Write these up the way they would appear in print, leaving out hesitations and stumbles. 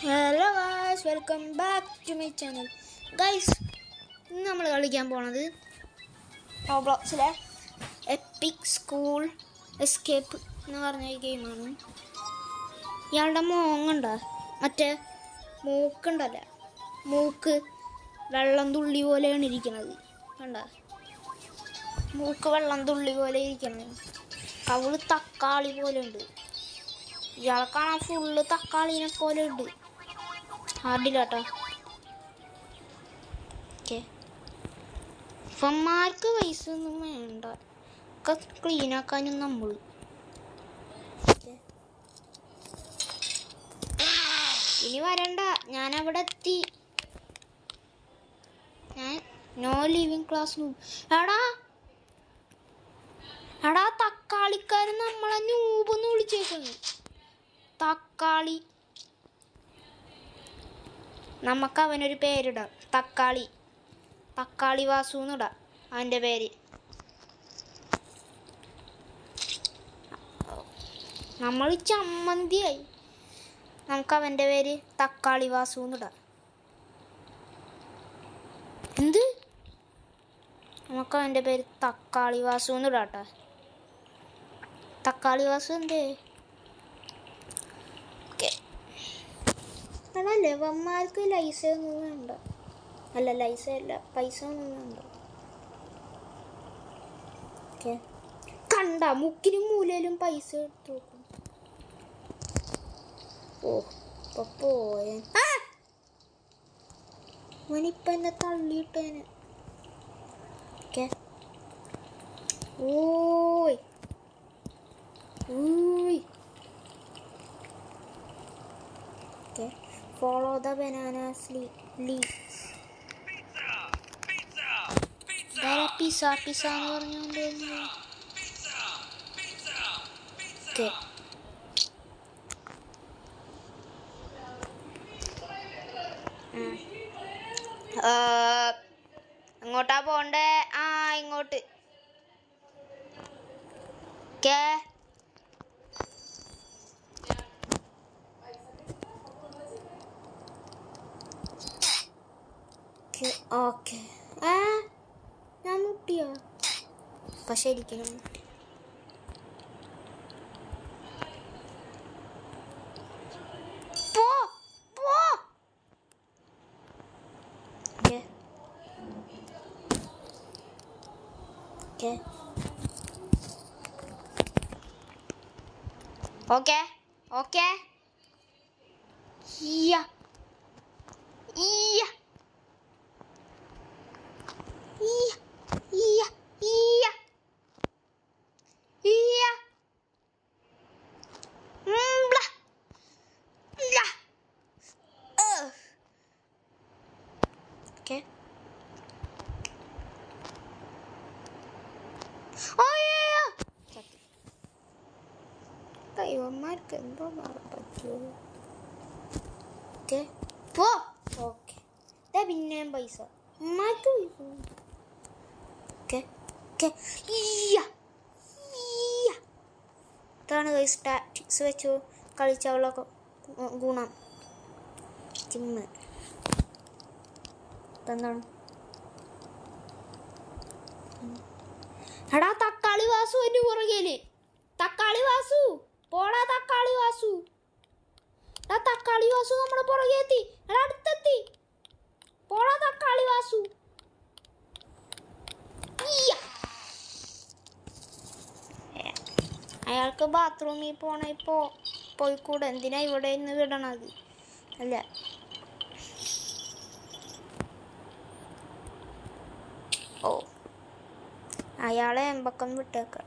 Hello guys, welcome back to my channel. Guys, ഇന്ന് നമ്മൾ കളിക്കാൻ പോണത് റോബ്ലോക്സിലെ എപ്പിക് സ്കൂൾ എസ്കേപ്പ് എന്ന് പറഞ്ഞ ഈ ഗെയിമാണ്. ഇയാളുടെ മോങ്ങുണ്ടോ? മറ്റേ മൂക്കുണ്ടല്ല, മൂക്ക് വെള്ളം തുള്ളി പോലെയാണ് ഇരിക്കുന്നത്. കണ്ട, മൂക്ക് വെള്ളം തുള്ളി പോലെ ഇരിക്കുന്നത്. കവിള് തക്കാളി പോലെ ഉണ്ട്. ഇയാളെ കാണാൻ ഫുള്ള് തക്കാളിനെ പോലെ ഉണ്ട്. ഹാർഡില്ലാട്ടോ. ഓക്കെ, ഇവന്മാർക്ക് പൈസ ഒന്നും വേണ്ട, ഒക്കെ ക്ലീനാക്കാനും നമ്മൾ. ഇനി വരണ്ട, ഞാനവിടെ എത്തി. ഞാൻ നോ ലിവിങ് ക്ലാസ്. എടാ തക്കാളിക്കാരൻ നമ്മളെ നൂബെന്ന് വിളിച്ചേക്കുന്നു. തക്കാളി, നമുക്ക് അവനൊരു പേരിടാം. തക്കാളി വാസു എന്നിടാം അവൻ്റെ പേര്. നമ്മൾ ചമ്മന്തിയായി. നമുക്ക് അവൻ്റെ പേര് തക്കാളി വാസു എന്നിടാം. എന്ത്? നമുക്ക് അവൻ്റെ പേര് തക്കാളി വാസു എന്നിടാട്ടോ. തക്കാളി വാസു എന്തേ? അതല്ലേ, വന്മാർക്ക് ലൈസ ഒന്നും വേണ്ട. അല്ല, ലൈസ അല്ല, പൈസ ഒന്നും വേണ്ട. ഓക്കെ, കണ്ട മുക്കിനും മൂലയിലും പൈസ എടുത്തു നോക്കും. ഓ, ഇപ്പൊ പോയ അവനിപ്പ എന്നെ തള്ളിയിട്ടേന്. ഓക്കെ, ഓയ് okay, follow the bananas leaves. Pizza എന്ന് പറഞ്ഞോണ്ട്. ഓക്കെ, എങ്ങോട്ടാ പോണ്ടേ? ഇങ്ങോട്ട്. Okay, okay. ഞാൻ മുട്ടിയോ? പക്ഷെ ഇരിക്കണം മുട്ടി. പോ പോ. Okay okay okay. ഇവന്മാർക്ക് എന്തോ പറ്റുമോ? ഓക്കെ പോ. ഓക്കെ, പിന്നെയും പൈസ ഉമ്മാർക്ക്. ഓക്കെ ഓക്കെ, ഇതാണ് സ്റ്റാറ്റിക്സ് വെച്ച് കളിച്ചുള്ള ഗുണം. ജിമ്മ് എന്താണ്? എടാ തക്കാളി വാസു എൻ്റെ പുറകേല്. തക്കാളി വാസു പോടാ. തക്കാളി വാസു നമ്മുടെ പുറകെ എത്തി. എടാ അടുത്തെത്തി. പോടാ തക്കാളി വാസു. അയാൾക്ക് ബാത്റൂമിൽ പോയിക്കൂടെ? എന്തിനാ ഇവിടെ നിന്ന് വിടണത്? അല്ല, ഓ, അയാളെ എമ്പക്കം വിട്ടേക്കാം.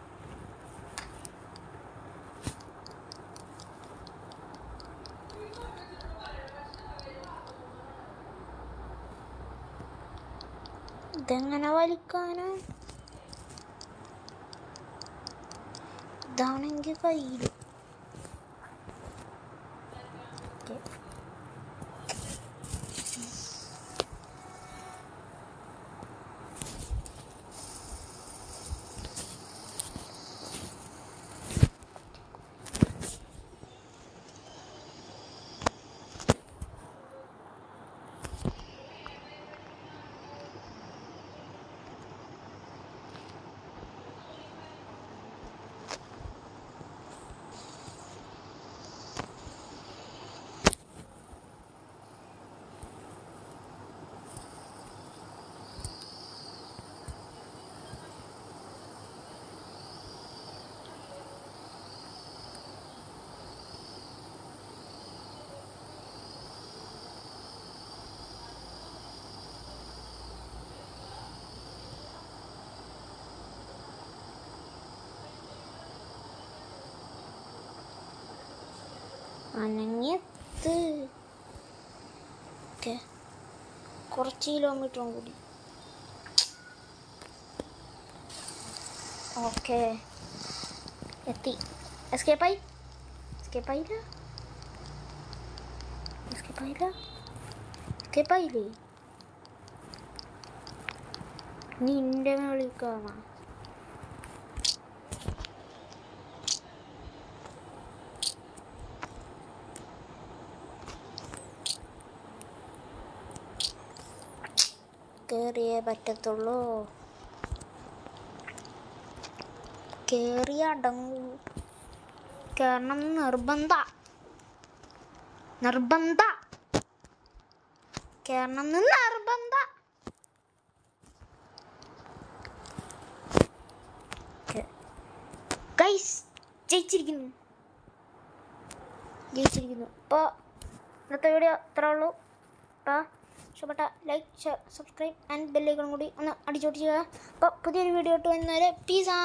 ഇതെങ്ങനെ വലിക്കാനോ? ഇതാണെങ്കിൽ കയ്യിൽ അനങ്ങിയെത്ത്. ഓക്കെ, കുറച്ച് കിലോമീറ്ററും കൂടി. ഓക്കെ, എത്തി. എസ്കേപ്പായില്ലേ? നിന്റെ വിളിക്കാണോ? കേറിയേ പറ്റത്തുള്ളൂ. കേറി അടങ്ങൂ. കാരണം നിർബന്ധ. കാരണം നിർബന്ധ. ഗൈസ്, ജയിച്ചിരിക്കുന്നു. അപ്പോൾ ഇന്നത്തെ വീഡിയോ ഇത്രേ ഉള്ളൂ. അപ്പോൾ ഇഷ്ടപ്പെട്ട like, share, subscribe and bell icon കൂടി ഒന്ന് അടിച്ചോട്ടിക്കുക. അപ്പോൾ പുതിയൊരു വീഡിയോ ഇട്ട് വരുന്നവരെ പീസാ.